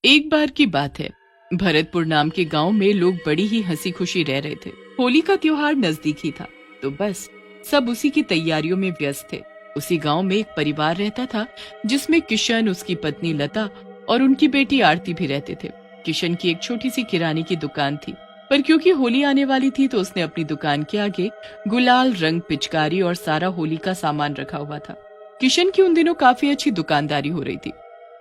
एक बार की बात है, भरतपुर नाम के गांव में लोग बड़ी ही हंसी खुशी रह रहे थे। होली का त्योहार नजदीक ही था, तो बस सब उसी की तैयारियों में व्यस्त थे। उसी गांव में एक परिवार रहता था जिसमें किशन, उसकी पत्नी लता और उनकी बेटी आरती भी रहते थे। किशन की एक छोटी सी किराने की दुकान थी, पर क्योंकि होली आने वाली थी तो उसने अपनी दुकान के आगे गुलाल, रंग, पिचकारी और सारा होली का सामान रखा हुआ था। किशन की उन दिनों काफी अच्छी दुकानदारी हो रही थी।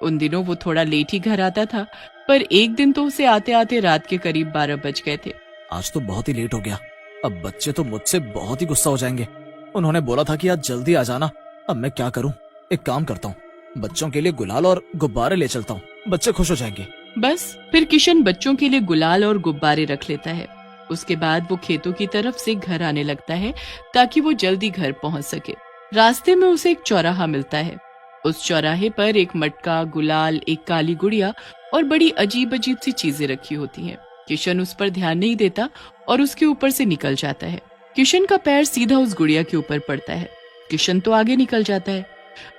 उन दिनों वो थोड़ा लेट ही घर आता था, पर एक दिन तो उसे आते आते रात के करीब 12 बज गए थे। आज तो बहुत ही लेट हो गया। अब बच्चे तो मुझसे बहुत ही गुस्सा हो जाएंगे। उन्होंने बोला था कि आज जल्दी आ जाना। अब मैं क्या करूं? एक काम करता हूं, बच्चों के लिए गुलाल और गुब्बारे ले चलता हूं, बच्चे खुश हो जाएंगे। बस फिर किशन बच्चों के लिए गुलाल और गुब्बारे रख लेता है। उसके बाद वो खेतों की तरफ से घर आने लगता है ताकि वो जल्दी घर पहुंच सके। रास्ते में उसे एक चौराहा मिलता है। उस चौराहे पर एक मटका, गुलाल, एक काली गुड़िया और बड़ी अजीब अजीब सी चीजें रखी होती हैं। किशन उस पर ध्यान नहीं देता और उसके ऊपर से निकल जाता है। किशन का पैर सीधा उस गुड़िया के ऊपर पड़ता है। किशन तो आगे निकल जाता है,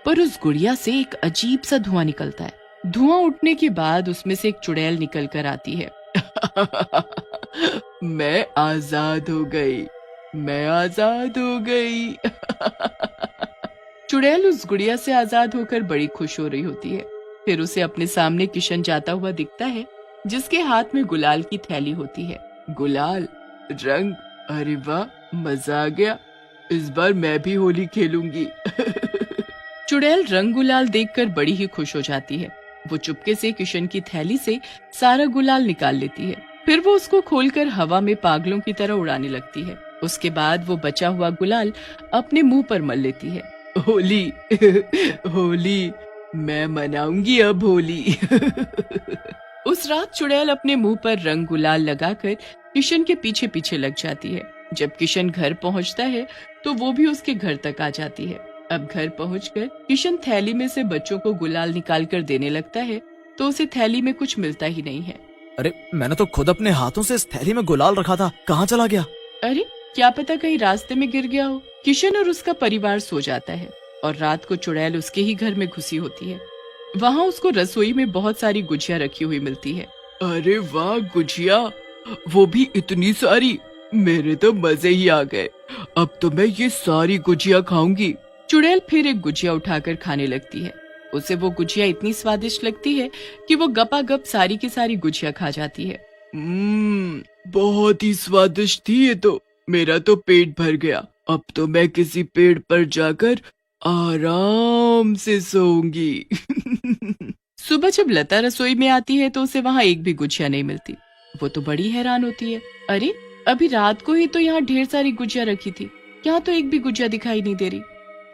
पर उस गुड़िया से एक अजीब सा धुआं निकलता है। धुआं उठने के बाद उसमें से एक चुड़ैल निकल कर आती है। मैं आजाद हो गई, मैं आजाद हो गई। चुड़ैल उस गुड़िया से आजाद होकर बड़ी खुश हो रही होती है। फिर उसे अपने सामने किशन जाता हुआ दिखता है, जिसके हाथ में गुलाल की थैली होती है। गुलाल, रंग, अरे वाह, मजा आ गया। इस बार मैं भी होली खेलूंगी। चुड़ैल रंग गुलाल देखकर बड़ी ही खुश हो जाती है। वो चुपके से किशन की थैली से सारा गुलाल निकाल लेती है। फिर वो उसको खोलकर हवा में पागलों की तरह उड़ाने लगती है। उसके बाद वो बचा हुआ गुलाल अपने मुंह पर मल लेती है। होली, होली, मैं मनाऊंगी अब होली। उस रात चुड़ैल अपने मुंह पर रंग गुलाल लगाकर किशन के पीछे पीछे लग जाती है। जब किशन घर पहुंचता है तो वो भी उसके घर तक आ जाती है। अब घर पहुंचकर किशन थैली में से बच्चों को गुलाल निकाल कर देने लगता है, तो उसे थैली में कुछ मिलता ही नहीं है। अरे मैंने तो खुद अपने हाथों से इस थैली में गुलाल रखा था, कहाँ चला गया? अरे क्या पता कहीं रास्ते में गिर गया हो। किशन और उसका परिवार सो जाता है और रात को चुड़ैल उसके ही घर में घुसी होती है। वहाँ उसको रसोई में बहुत सारी गुजिया रखी हुई मिलती है। अरे वाह, गुजिया, वो भी इतनी सारी, मेरे तो मजे ही आ गए। अब तो मैं ये सारी गुजिया खाऊंगी। चुड़ैल फिर एक गुजिया उठाकर खाने लगती है। उसे वो गुजिया इतनी स्वादिष्ट लगती है कि वो गपागप सारी की सारी गुजिया खा जाती है। बहुत ही स्वादिष्ट थी ये तो, मेरा तो पेट भर गया। अब तो मैं किसी पेड़ पर जाकर आराम से सोऊंगी। सुबह जब लता रसोई में आती है तो उसे वहाँ एक भी गुजिया नहीं मिलती। वो तो बड़ी हैरान होती है। अरे अभी रात को ही तो यहाँ ढेर सारी गुजिया रखी थी, यहाँ तो एक भी गुजिया दिखाई नहीं दे रही।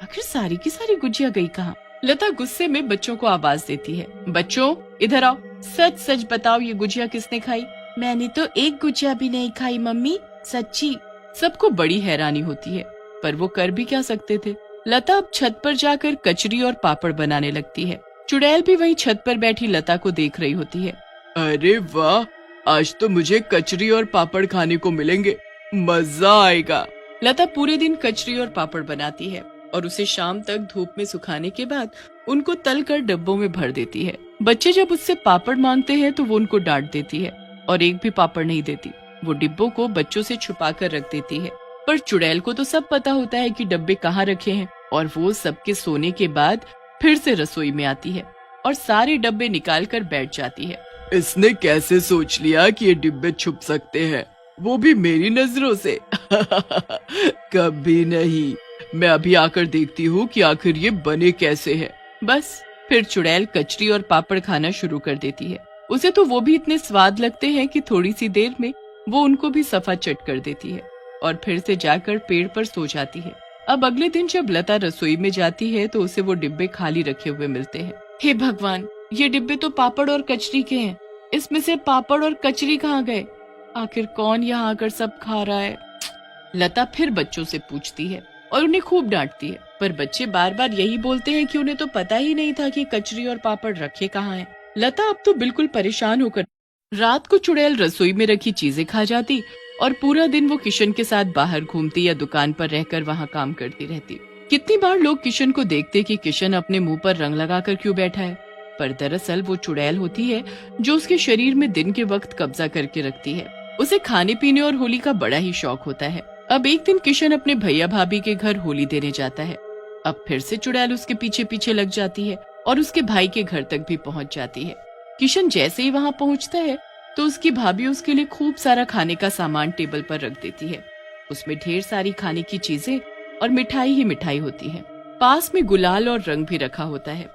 आखिर सारी की सारी गुजिया गई कहाँ? लता गुस्से में बच्चों को आवाज देती है। बच्चों, इधर आओ, सच सच बताओ, ये गुजिया किसने खाई? मैंने तो एक गुजिया भी नहीं खाई मम्मी, सच्ची। सबको बड़ी हैरानी होती है, पर वो कर भी क्या सकते थे। लता अब छत पर जाकर कचरी और पापड़ बनाने लगती है। चुड़ैल भी वहीं छत पर बैठी लता को देख रही होती है। अरे वाह, आज तो मुझे कचरी और पापड़ खाने को मिलेंगे, मजा आएगा। लता पूरे दिन कचरी और पापड़ बनाती है और उसे शाम तक धूप में सुखाने के बाद उनको तल कर डब्बों में भर देती है। बच्चे जब उससे पापड़ मांगते हैं तो वो उनको डांट देती है और एक भी पापड़ नहीं देती। वो डिब्बों को बच्चों से छुपा कर रख देती है, पर चुड़ैल को तो सब पता होता है कि डब्बे कहाँ रखे हैं और वो सबके सोने के बाद फिर से रसोई में आती है और सारे डब्बे निकाल कर बैठ जाती है। इसने कैसे सोच लिया कि ये डिब्बे छुप सकते हैं, वो भी मेरी नजरों से? कभी नहीं, मैं अभी आकर देखती हूँ कि आखिर ये बने कैसे हैं। बस फिर चुड़ैल कचरी और पापड़ खाना शुरू कर देती है। उसे तो वो भी इतने स्वाद लगते हैं कि थोड़ी सी देर में वो उनको भी सफा चट कर देती है और फिर से जाकर पेड़ पर सो जाती है। अब अगले दिन जब लता रसोई में जाती है तो उसे वो डिब्बे खाली रखे हुए मिलते हैं। हे भगवान, ये डिब्बे तो पापड़ और कचरी के हैं, इसमें से पापड़ और कचरी कहाँ गए? आखिर कौन यहाँ आकर सब खा रहा है? लता फिर बच्चों से पूछती है और उन्हें खूब डांटती है, पर बच्चे बार बार यही बोलते हैं कि उन्हें तो पता ही नहीं था कि कचरी और पापड़ रखे कहाँ हैं। लता अब तो बिल्कुल परेशान होकर रात को चुड़ैल रसोई में रखी चीजें खा जाती और पूरा दिन वो किशन के साथ बाहर घूमती या दुकान पर रहकर वहाँ काम करती रहती। कितनी बार लोग किशन को देखते कि किशन अपने मुंह पर रंग लगाकर क्यों बैठा है, पर दरअसल वो चुड़ैल होती है जो उसके शरीर में दिन के वक्त कब्जा करके रखती है। उसे खाने पीने और होली का बड़ा ही शौक होता है। अब एक दिन किशन अपने भैया भाभी के घर होली देने जाता है। अब फिर से चुड़ैल उसके पीछे पीछे लग जाती है और उसके भाई के घर तक भी पहुंच जाती है। किशन जैसे ही वहां पहुंचता है तो उसकी भाभी उसके लिए खूब सारा खाने का सामान टेबल पर रख देती है। उसमें ढेर सारी खाने की चीजें और मिठाई ही मिठाई होती है। पास में गुलाल और रंग भी रखा होता है।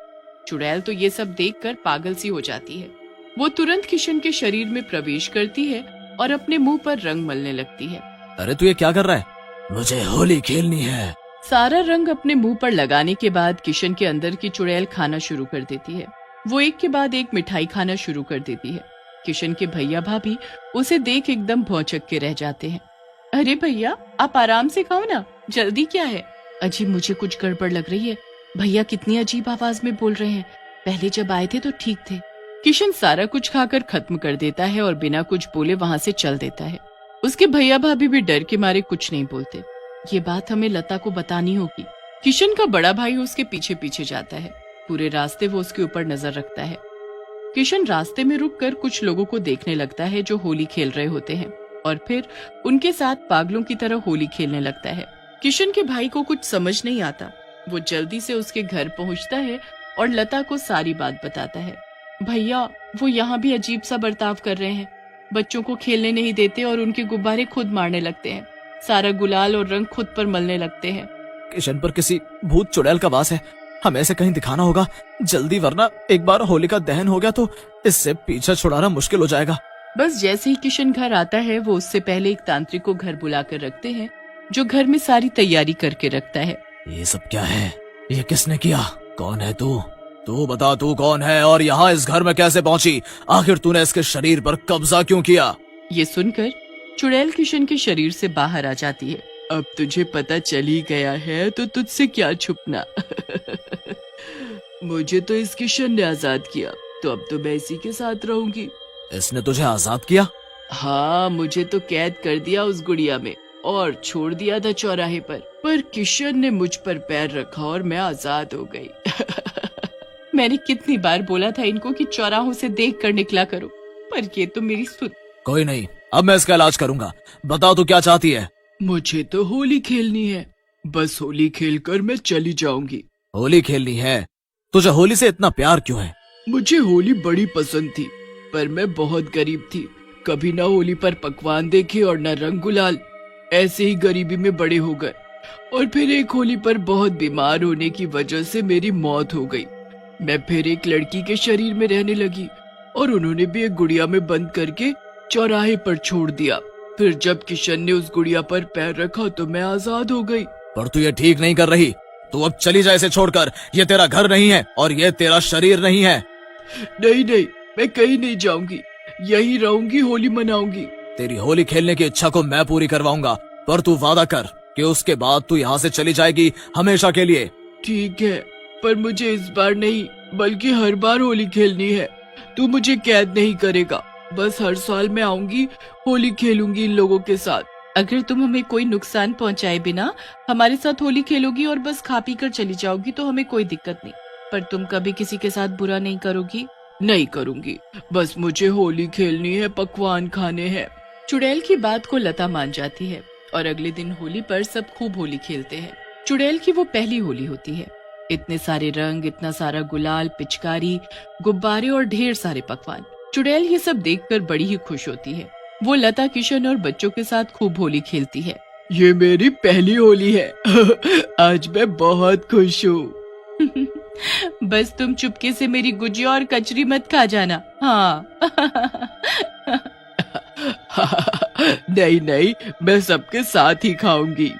चुड़ैल तो ये सब देखकर पागल सी हो जाती है। वो तुरंत किशन के शरीर में प्रवेश करती है और अपने मुंह पर रंग मलने लगती है। अरे तू ये क्या कर रहा है? मुझे होली खेलनी है। सारा रंग अपने मुंह पर लगाने के बाद किशन के अंदर की चुड़ैल खाना शुरू कर देती है। वो एक के बाद एक मिठाई खाना शुरू कर देती है। किशन के भैया भाभी उसे देख एकदम भौचक के रह जाते हैं। अरे भैया, आप आराम से खाओ ना, जल्दी क्या है? अजी, मुझे कुछ गड़बड़ लग रही है। भैया कितनी अजीब आवाज में बोल रहे हैं। पहले जब आए थे तो ठीक थे। किशन सारा कुछ खाकर खत्म कर देता है और बिना कुछ बोले वहां से चल देता है। उसके भैया भाभी भी डर के मारे कुछ नहीं बोलते। ये बात हमें लता को बतानी होगी। किशन का बड़ा भाई उसके पीछे पीछे जाता है। पूरे रास्ते वो उसके ऊपर नजर रखता है। किशन रास्ते में रुककर कुछ लोगों को देखने लगता है जो होली खेल रहे होते हैं और फिर उनके साथ पागलों की तरह होली खेलने लगता है। किशन के भाई को कुछ समझ नहीं आता। वो जल्दी से उसके घर पहुंचता है और लता को सारी बात बताता है। भैया, वो यहाँ भी अजीब सा बर्ताव कर रहे हैं। बच्चों को खेलने नहीं देते और उनके गुब्बारे खुद मारने लगते हैं। सारा गुलाल और रंग खुद पर मलने लगते हैं। किशन पर किसी भूत चुड़ैल का वास है। हमें ऐसे कहीं दिखाना होगा जल्दी, वरना एक बार होली का दहन हो गया तो इससे पीछा छुड़ाना मुश्किल हो जाएगा। बस जैसे ही किशन घर आता है वो उससे पहले एक तांत्रिक को घर बुलाकर रखते हैं जो घर में सारी तैयारी करके रखता है। ये सब क्या है? ये किसने किया? कौन है तू? तू बता, तू कौन है और यहाँ इस घर में कैसे पहुंची? आखिर तूने इसके शरीर पर कब्जा क्यों किया? ये सुनकर चुड़ैल किशन के शरीर से बाहर आ जाती है। अब तुझे पता चल ही गया है तो तुझसे क्या छुपना। मुझे तो इस किशन ने आजाद किया, तो अब तो मैं इसी के साथ रहूंगी। इसने तुझे आजाद किया? हाँ, मुझे तो कैद कर दिया उस गुड़िया में और छोड़ दिया था चौराहे पर किशन ने मुझ पर पैर रखा और मैं आजाद हो गई। मैंने कितनी बार बोला था इनको कि चौराहों से देख कर निकला करो, पर ये तो मेरी सुन। कोई नहीं, अब मैं इसका इलाज करूंगा। बताओ तू क्या चाहती है? मुझे तो होली खेलनी है, बस होली खेलकर मैं चली जाऊंगी। होली खेलनी है? तुझे होली से इतना प्यार क्यों है? मुझे होली बड़ी पसंद थी, पर मैं बहुत गरीब थी। कभी ना होली पर पकवान देखे और न रंग गुलाल। ऐसे ही गरीबी में बड़े हो गए और फिर एक होली पर बहुत बीमार होने की वजह से मेरी मौत हो गई। मैं फिर एक लड़की के शरीर में रहने लगी और उन्होंने भी एक गुड़िया में बंद करके चौराहे पर छोड़ दिया। फिर जब किशन ने उस गुड़िया पर पैर रखा तो मैं आजाद हो गई। पर तू ये ठीक नहीं कर रही। तू अब चली जा इसे छोड़कर। ये तेरा घर नहीं है और ये तेरा शरीर नहीं है। नहीं नहीं, मैं कहीं नहीं जाऊंगी, यही रहूंगी, होली मनाऊंगी। तेरी होली खेलने की इच्छा को मैं पूरी करवाऊंगा, पर तू वादा कर कि उसके बाद तू यहाँ से चली जाएगी हमेशा के लिए। ठीक है, पर मुझे इस बार नहीं बल्कि हर बार होली खेलनी है। तू मुझे कैद नहीं करेगा, बस हर साल मैं आऊंगी, होली खेलूंगी इन लोगों के साथ। अगर तुम हमें कोई नुकसान पहुंचाए बिना हमारे साथ होली खेलोगी और बस खा पी कर चली जाओगी तो हमें कोई दिक्कत नहीं, पर तुम कभी किसी के साथ बुरा नहीं करोगी? नहीं करूंगी, बस मुझे होली खेलनी है, पकवान खाने हैं। चुड़ैल की बात को लता मान जाती है और अगले दिन होली पर सब खूब होली खेलते हैं। चुड़ैल की वो पहली होली होती है। इतने सारे रंग, इतना सारा गुलाल, पिचकारी, गुब्बारे और ढेर सारे पकवान। चुड़ैल ये सब देखकर बड़ी ही खुश होती है। वो लता, किशन और बच्चों के साथ खूब होली खेलती है। ये मेरी पहली होली है। आज मैं बहुत खुश हूँ। बस तुम चुपके से मेरी गुजिया और कचरी मत खा जाना। हाँ। नहीं नहीं, मैं सबके साथ ही खाऊंगी।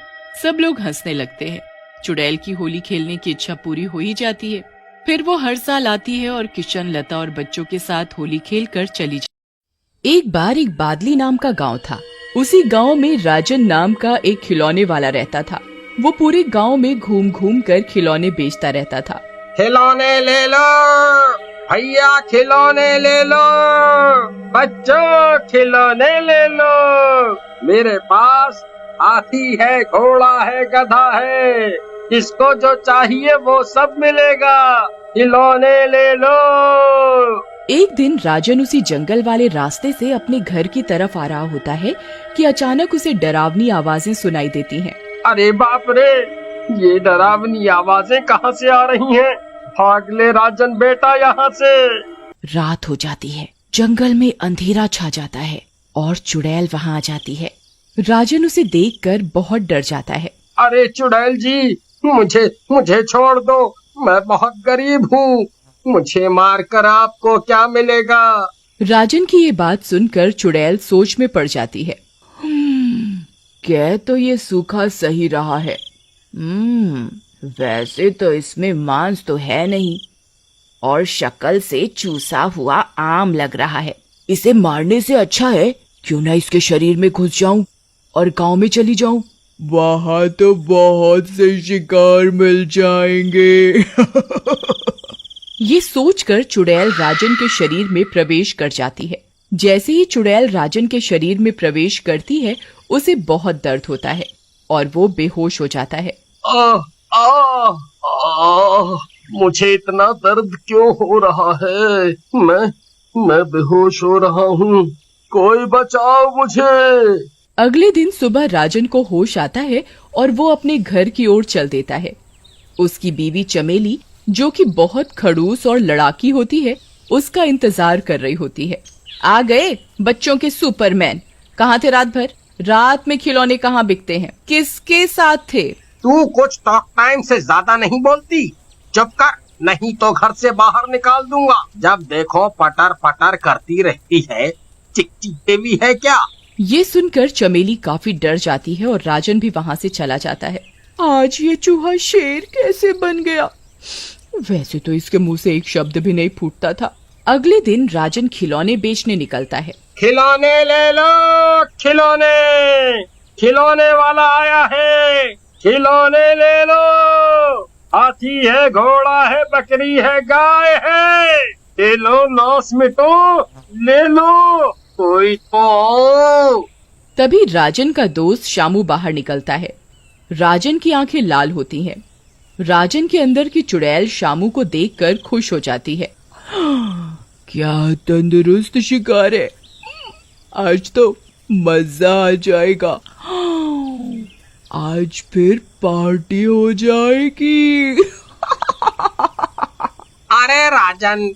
सब लोग हंसने लगते हैं। चुड़ैल की होली खेलने की इच्छा पूरी हो ही जाती है। फिर वो हर साल आती है और किशन, लता और बच्चों के साथ होली खेलकर चली जाती। एक बार एक बादली नाम का गांव था। उसी गांव में राजन नाम का एक खिलौने वाला रहता था। वो पूरे गांव में घूम घूम कर खिलौने बेचता रहता था। खिलौने ले लो भैया, खिलौने ले लो बच्चों, खिलौने ले लो। मेरे पास हाथी है, घोड़ा है, गधा है, किसको जो चाहिए वो सब मिलेगा। खिलौने ले लो। एक दिन राजन उसी जंगल वाले रास्ते से अपने घर की तरफ आ रहा होता है कि अचानक उसे डरावनी आवाजें सुनाई देती हैं। अरे बाप रे, ये डरावनी आवाजें कहाँ से आ रही हैं? भाग ले राजन बेटा यहाँ से। रात हो जाती है, जंगल में अंधेरा छा जाता है और चुड़ैल वहाँ आ जाती है। राजन उसे देखकर बहुत डर जाता है। अरे चुड़ैल जी, मुझे छोड़ दो, मैं बहुत गरीब हूँ, मुझे मारकर आपको क्या मिलेगा? राजन की ये बात सुनकर चुड़ैल सोच में पड़ जाती है। क्या तो ये सूखा सही रहा है। वैसे तो इसमें मांस तो है नहीं और शक्ल से चूसा हुआ आम लग रहा है। इसे मारने से अच्छा है क्यों ना इसके शरीर में घुस जाऊं और गांव में चली जाऊं। वहां तो बहुत से शिकार मिल जाएंगे। ये सोचकर चुड़ैल राजन के शरीर में प्रवेश कर जाती है। जैसे ही चुड़ैल राजन के शरीर में प्रवेश करती है, उसे बहुत दर्द होता है और वो बेहोश हो जाता है। मुझे इतना दर्द क्यों हो रहा है? मैं बेहोश हो रहा हूँ, कोई बचाओ मुझे। अगले दिन सुबह राजन को होश आता है और वो अपने घर की ओर चल देता है। उसकी बीवी चमेली, जो कि बहुत खड़ूस और लड़ाकी होती है, उसका इंतजार कर रही होती है। आ गए बच्चों के सुपरमैन, कहाँ थे रात भर? रात में खिलौने कहाँ बिकते हैं? किसके साथ थे? तू कुछ टॉक टाइम से ज्यादा नहीं बोलती, चुप कर, नहीं तो घर से बाहर निकाल दूंगा। जब देखो पटर पटर करती रहती है, चिकचिक भी है क्या? ये सुनकर चमेली काफी डर जाती है और राजन भी वहाँ से चला जाता है। आज ये चूहा शेर कैसे बन गया? वैसे तो इसके मुंह से एक शब्द भी नहीं फूटता था। अगले दिन राजन खिलौने बेचने निकलता है। खिलौने ले लो, खिलौने वाला आया है, खिलौने ले लो। हाथी है, घोड़ा है, बकरी है, गाय है, ले लो, नौस मिटो, ले लो, कोई तो। तभी राजन का दोस्त शामू बाहर निकलता है। राजन की आंखें लाल होती हैं। राजन के अंदर की चुड़ैल शामू को देखकर खुश हो जाती है। क्या तंदुरुस्त शिकार है, आज तो मजा आ जाएगा। आज फिर पार्टी हो जाएगी। अरे राजन,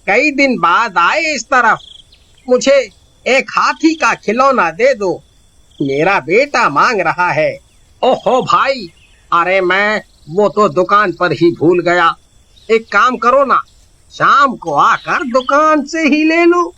कई दिन बाद आए इस तरफ, मुझे एक हाथी का खिलौना दे दो, मेरा बेटा मांग रहा है। ओहो भाई, अरे मैं वो तो दुकान पर ही भूल गया। एक काम करो ना, शाम को आकर दुकान से ही ले लो,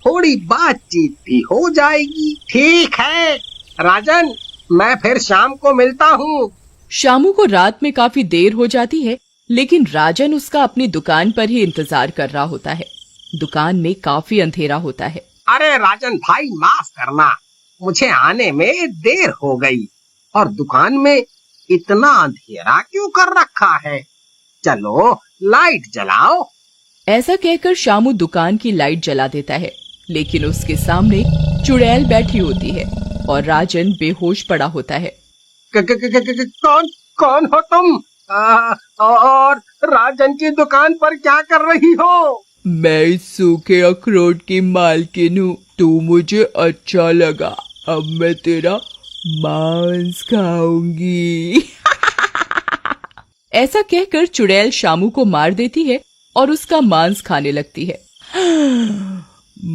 थोड़ी बातचीत भी हो जाएगी। ठीक है राजन, मैं फिर शाम को मिलता हूँ। शामू को रात में काफी देर हो जाती है, लेकिन राजन उसका अपनी दुकान पर ही इंतजार कर रहा होता है। दुकान में काफी अंधेरा होता है। अरे राजन भाई, माफ करना, मुझे आने में देर हो गई और दुकान में इतना अंधेरा क्यों कर रखा है? चलो लाइट जलाओ। ऐसा कहकर शामू दुकान की लाइट जला देता है, लेकिन उसके सामने चुड़ैल बैठी होती है और राजन बेहोश पड़ा होता है। कौन हो तुम? और राजन की दुकान पर क्या कर रही हो? मैं इस सूखे अखरोट की मालकिन हूँ, तू मुझे अच्छा लगा, अब मैं तेरा मांस खाऊंगी। ऐसा कहकर चुड़ैल शामू को मार देती है और उसका मांस खाने लगती है।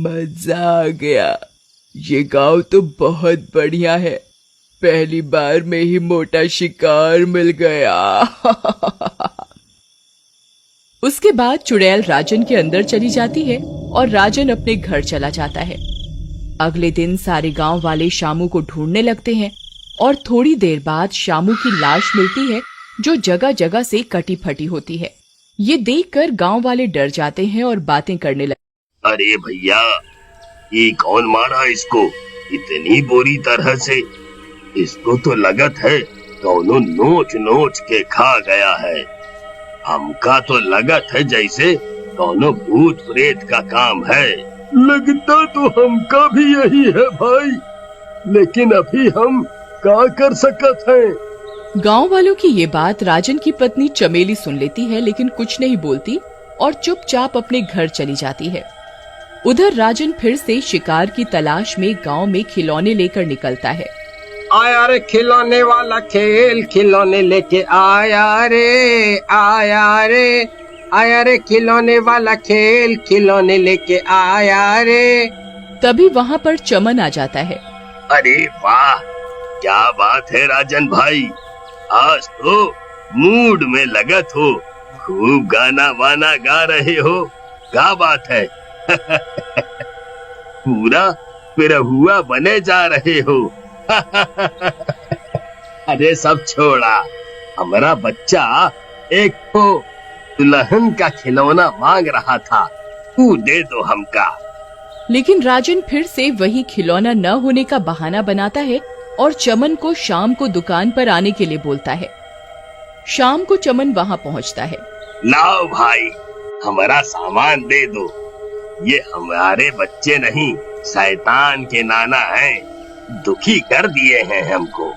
मजा आ गया, ये गांव तो बहुत बढ़िया है, पहली बार में ही मोटा शिकार मिल गया। उसके बाद चुड़ैल राजन के अंदर चली जाती है और राजन अपने घर चला जाता है। अगले दिन सारे गांव वाले शामू को ढूंढने लगते हैं और थोड़ी देर बाद शामू की लाश मिलती है, जो जगह जगह से कटी फटी होती है। ये देखकर गांव वाले डर जाते हैं और बातें करने लगते। अरे भैया, ये कौन मारा इसको इतनी बुरी तरह से? इसको तो लगत है दोनों नोच नोच के खा गया है। हमका तो लगत है जैसे दोनों भूत प्रेत का काम है। लगता तो हमका भी यही है भाई, लेकिन अभी हम क्या कर सकत हैं? गांव वालों की ये बात राजन की पत्नी चमेली सुन लेती है, लेकिन कुछ नहीं बोलती और चुपचाप अपने घर चली जाती है। उधर राजन फिर से शिकार की तलाश में गांव में खिलौने लेकर निकलता है। आया रे खिलौने वाला खेल, खिलौने लेके आया रे, आया रे, आया रे खिलौने वाला खेल, खिलौने लेके आया रे। तभी वहाँ पर चमन आ जाता है। अरे वाह, क्या बात है राजन भाई, आज तो मूड में लगत हो, खूब गाना वाना गा रहे हो, क्या बात है। पूरा पिरहुआ बने जा रहे हो। अरे सब छोड़ा, हमारा बच्चा एक तो दुल्हन का खिलौना मांग रहा था, तू दे दो हमका। लेकिन राजन फिर से वही खिलौना न होने का बहाना बनाता है और चमन को शाम को दुकान पर आने के लिए बोलता है। शाम को चमन वहाँ पहुँचता है। लाओ भाई, हमारा सामान दे दो, ये हमारे बच्चे नहीं, शैतान के नाना हैं, दुखी कर दिए हैं हमको।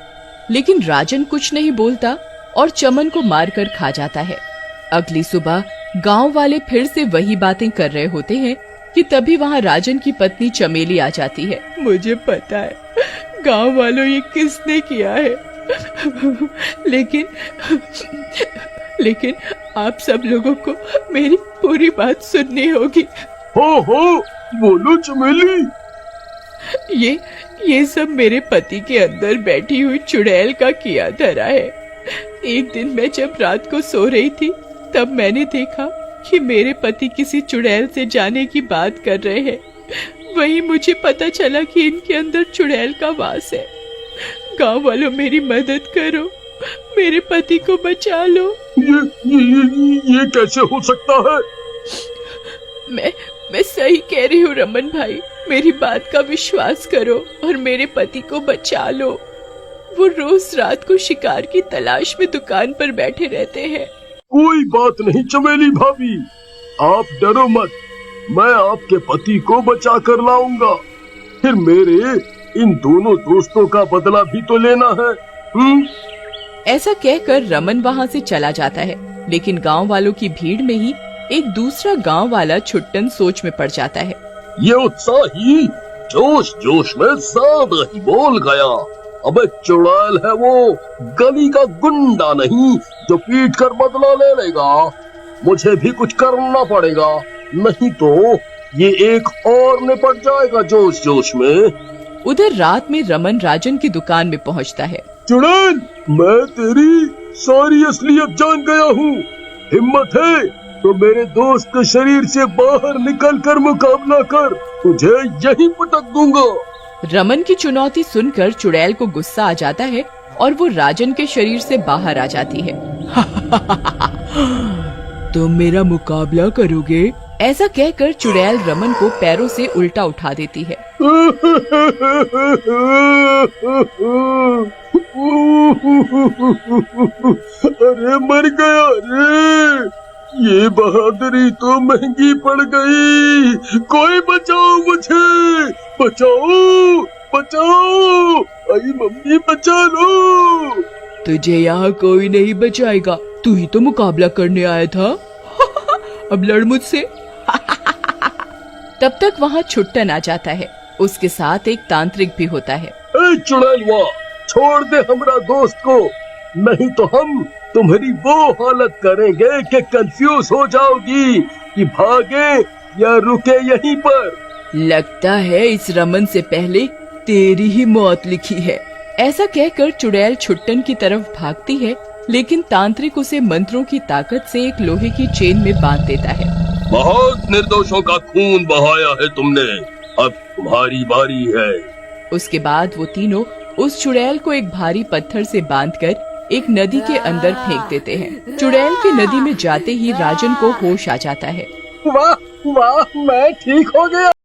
लेकिन राजन कुछ नहीं बोलता और चमन को मारकर खा जाता है। अगली सुबह गांव वाले फिर से वही बातें कर रहे होते हैं कि तभी वहाँ राजन की पत्नी चमेली आ जाती है। मुझे पता है गांव वालों ये किसने किया है, लेकिन आप सब लोगों को मेरी पूरी बात सुननी होगी। हो बोलो चमेली। ये सब मेरे पति के अंदर बैठी हुई चुड़ैल का किया धरा है। एक दिन मैं जब रात को सो रही थी तब मैंने देखा कि मेरे पति किसी चुड़ैल से जाने की बात कर रहे हैं। वही मुझे पता चला कि इनके अंदर चुड़ैल का वास है। गांव वालों मेरी मदद करो, मेरे पति को बचा लो। ये कैसे हो सकता है? मैं सही कह रही हूँ रमन भाई, मेरी बात का विश्वास करो और मेरे पति को बचा लो। वो रोज रात को शिकार की तलाश में दुकान पर बैठे रहते हैं। कोई बात नहीं चमेली भाभी, आप डरो मत, मैं आपके पति को बचा कर लाऊंगा। फिर मेरे इन दोनों दोस्तों का बदला भी तो लेना है। ऐसा कहकर रमन वहाँ से चला जाता है, लेकिन गांव वालों की भीड़ में ही एक दूसरा गांव वाला छुट्टन सोच में पड़ जाता है। ये उत्साही जोश जोश में ज्यादा ही बोल गया। अबे चुड़ैल है वो, गली का गुंडा नहीं जो पीट कर बदला ले लेगा। मुझे भी कुछ करना पड़ेगा, नहीं तो ये एक और निपट जाएगा जोश जोश में। उधर रात में रमन राजन की दुकान में पहुंचता है। चुड़ैल, मैं तेरी सारी असलियत जान गया हूँ। हिम्मत है तो मेरे दोस्त के शरीर से बाहर निकल कर मुकाबला कर, तुझे यहीं पटक दूंगा। रमन की चुनौती सुनकर चुड़ैल को गुस्सा आ जाता है और वो राजन के शरीर से बाहर आ जाती है। तुम मेरा मुकाबला करोगे? ऐसा कहकर चुड़ैल रमन को पैरों से उल्टा उठा देती है। अरे मर गया रे, ये बहादुरी तो महंगी पड़ गई। कोई बचाओ मुझे, बचाओ बचाओ, आई मम्मी बचा लो। तुझे यहाँ कोई नहीं बचाएगा, तू ही तो मुकाबला करने आया था। अब लड़ मुझसे। तब तक वहाँ छुट्टन आ जाता है, उसके साथ एक तांत्रिक भी होता है। ए चुड़ैलवा, छोड़ दे हमरा दोस्त को, नहीं तो हम तुम्हारी वो हालत करेंगे कि कंफ्यूज हो जाओगी कि भागे या रुके यहीं पर। लगता है इस रमन से पहले तेरी ही मौत लिखी है। ऐसा कहकर चुड़ैल छुट्टन की तरफ भागती है, लेकिन तांत्रिक उसे मंत्रों की ताकत से एक लोहे की चेन में बांध देता है। बहुत निर्दोषों का खून बहाया है तुमने, अब तुम्हारी बारी है। उसके बाद वो तीनों उस चुड़ैल को एक भारी पत्थर से बांधकर एक नदी के अंदर फेंक देते हैं। चुड़ैल की नदी में जाते ही राजन को होश आ जाता है। वाह वाह, मैं ठीक हो गया।